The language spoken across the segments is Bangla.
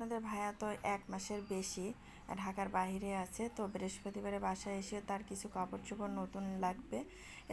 আপনাদের ভাইয়া তো 1 মাসের বেশি ঢাকার বাইরে আছে, তো বৃহস্পতিবারে বাসায় এসে তার কিছু কাপড় চোপড় নতুন লাগবে।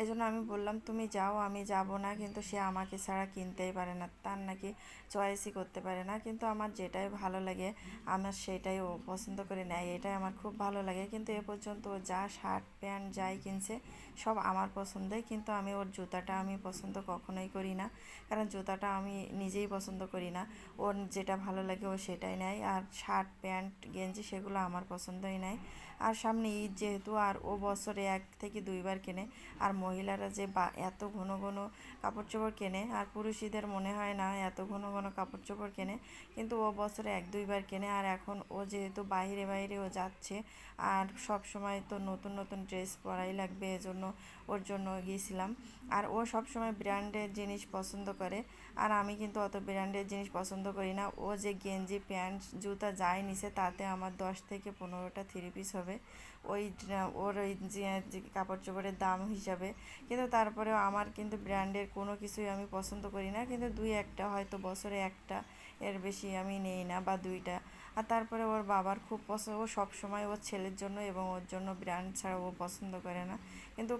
এজন্য আমি বললাম তুমি যাও, আমি যাব না, কিন্তু সে আমাকে ছাড়া কিনতেই পারে না, তার নাকি চয়েসই করতে পারে না। কিন্তু আমার যেটাই ভালো লাগে আমার সেটাই ও পছন্দ করে নেয়, এটাই আমার খুব ভালো লাগে। কিন্তু এ পর্যন্ত ও যা শার্ট প্যান্ট যাই কিনছে সব আমার পছন্দের, কিন্তু আমি ওর জুতাটা আমি পছন্দ কখনোই করি না, কারণ জুতাটা আমি নিজেই পছন্দ করি না। ওর যেটা ভালো লাগে ও সেটাই নেয়, আর শার্ট প্যান্ট গেঞ্জি সেগুলো আমার পছন্দই নেয়। আর সামনে ঈদ যেহেতু, আর ও বছরে 1 থেকে 2বার কেনে। আর মহিলারা যে এত ঘন ঘন কাপড় চোপড় কেনে, আর পুরুষদের মনে হয় না এত ঘন ঘন কাপড় চোপড় কেনে, কিন্তু ও বছরে 1-2বার কেনে। আর এখন ও যেহেতু বাইরে বাইরে ও যাচ্ছে, আর সব সময় তো নতুন নতুন ড্রেস পরাই লাগবে, এজন্য ওর জন্য গিয়েছিলাম। আর ও সব সময় ব্র্যান্ডের জিনিস পছন্দ করে, আর আমি কিন্তু অত ব্র্যান্ডের জিনিস পছন্দ করি না। ও যে গেঞ্জি প্যান্ট জুতা যাই নিছে তাতে আমার 10 থেকে 15টা 3 পিস হবে, ওই ওর ওই যে কাপড় চোপড়ের দাম হিসাবে। কিন্তু তারপরেও আমার কিন্তু ব্র্যান্ডের কোনো কিছুই আমি পছন্দ করি না, কিন্তু 2-1টা হয়তো বছরে একটা, এর বেশি আমি নেই না, বা 2টা। আর তারপরে ওর বাবার খুব পছন্দ, ও সবসময় ওর ছেলের জন্য এবং ওর জন্য ব্র্যান্ড ছাড়া ও পছন্দ করে না। কিন্তু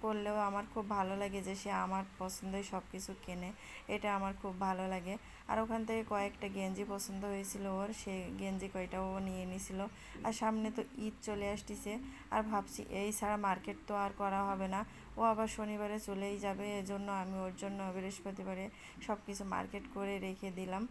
করলেও আমার খুব ভালো লাগে যে সে আমার পছন্দই সব কিছু কেনে, এটা আমার খুব ভালো লাগে। আর ওখান থেকে কয়েকটা গেঞ্জি পছন্দ হয়েছিল ওর, সে গেঞ্জি কয়টা ও নিয়ে নিছিল। আর সামনে তো ঈদ চলে আসতেছে, আর ভাবছি এই ছাড়া মার্কেট তো আর করা হবে না, ও আবার শনিবারে চলেই যাবে, এজন্য আমি ওর জন্য বৃহস্পতিবারে সব কিছু মার্কেট করে রেখে দিলাম,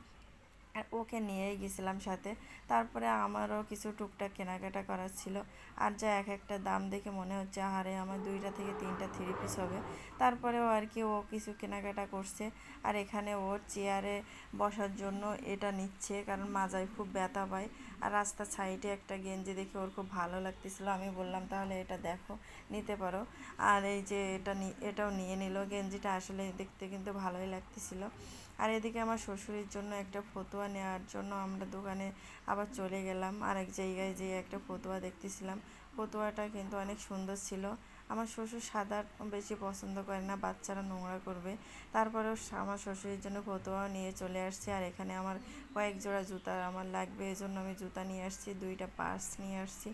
আর ওকে নিয়েই গেছিলাম সাথে। তারপরে আমারও কিছু টুকটাক কেনাকাটা করার ছিল। আর যা এক একটা দাম দেখে মনে হচ্ছে আহারে আমার 2-3টা 3 পিস হবে। তারপরেও আর কি ও কিছু কেনাকাটা করছে। আর এখানে ওর চেয়ারে বসার জন্য এটা নিচ্ছে, কারণ মাজায় খুব ব্যথা পায়। আর রাস্তার সাইডে একটা গেঞ্জি দেখে ওর খুব ভালো লাগতেছিল, আমি বললাম তাহলে এটা দেখো, নিতে পারো। আর এই যে এটাও নিয়ে নিল, গেঞ্জিটা আসলে দেখতে কিন্তু ভালোই লাগতেছিল। আর এদিকে আমার শ্বশুরের জন্য একটা ফতুয়া নেওয়ার জন্য আমরা দোকানে আবার চলে গেলাম, আরেক জায়গায় যেয়ে একটা ফতুয়া দেখতেছিলাম। ফতুয়াটা কিন্তু অনেক সুন্দর ছিল। আমার শ্বশুর সাদা বেশি পছন্দ করে না, বাচ্চারা নোংরা করবে। তারপরেও আমার শ্বশুরের জন্য ফতুয়াও নিয়ে চলে আসছে। আর এখানে আমার কয়েক জোড়া জুতা আমার লাগবে, এজন্য আমি জুতা নিয়ে আসছি, 2টা পার্স নিয়ে আসছি,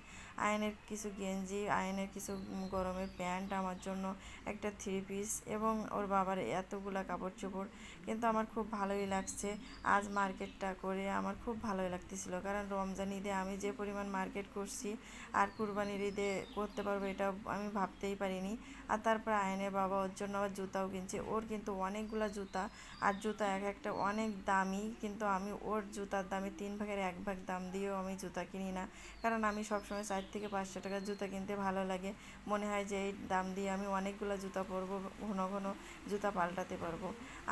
আয়নের কিছু গেঞ্জি, আয়নের কিছু গরমের প্যান্ট, আমার জন্য একটা 3 পিস, এবং ওর বাবার এতগুলা কাপড় চোপড়। কিন্তু আমার খুব ভালোই লাগছে আজ মার্কেটটা করে, আমার খুব ভালোই লাগতেছিল, কারণ রমজান ঈদে আমি যে পরিমাণ মার্কেট করছি আর কুরবানির ঈদে করতে পারবো এটা আমি ভাবতেই পারিনি। আর তারপর আয়নের বাবা ওর জন্য আবার জুতাও কিনছে, ওর কিন্তু অনেকগুলা জুতা, আর জুতা এক একটা অনেক দামি, কিন্তু আমি ওর জুতার দামে 3/1 দাম দিয়েও আমি জুতা কিনি না, কারণ আমি সবসময় 4 থেকে 500 টাকার জুতা কিনতে ভালো লাগে। মনে হয় যে এই দাম দিয়ে আমি অনেকগুলো জুতা পরবো, ঘন ঘন জুতা পাল্টাতে পারবো।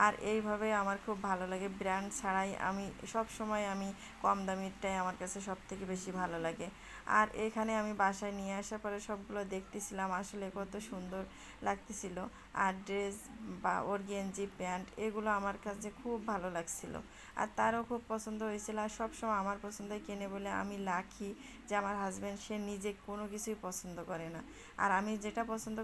আর এইভাবে আমার খুব ভালো লাগে, ব্র্যান্ড ছাড়াই আমি সব সময় আমি কম দামিরটাই আমার কাছে সব থেকে বেশি ভালো লাগে। আর এখানে আমি বাসায় নিয়ে আসার পরে সবগুলো দেখতেছিলাম, আসলে কত সুন্দর লাগতেছিল। আর ড্রেস বা ওর গেঞ্জি প্যান্ট এগুলো আমার কাছে খুব ভালো লাগছিল, আর তারও খুব পছন্দ হয়েছিল। আর সবসময় আমার পছন্দই কেনে বলে আমি লাকি যে আমার হাজব্যান্ড সে নিজে কোনো কিছুই পছন্দ করে না, আর আমি যেটা পছন্দ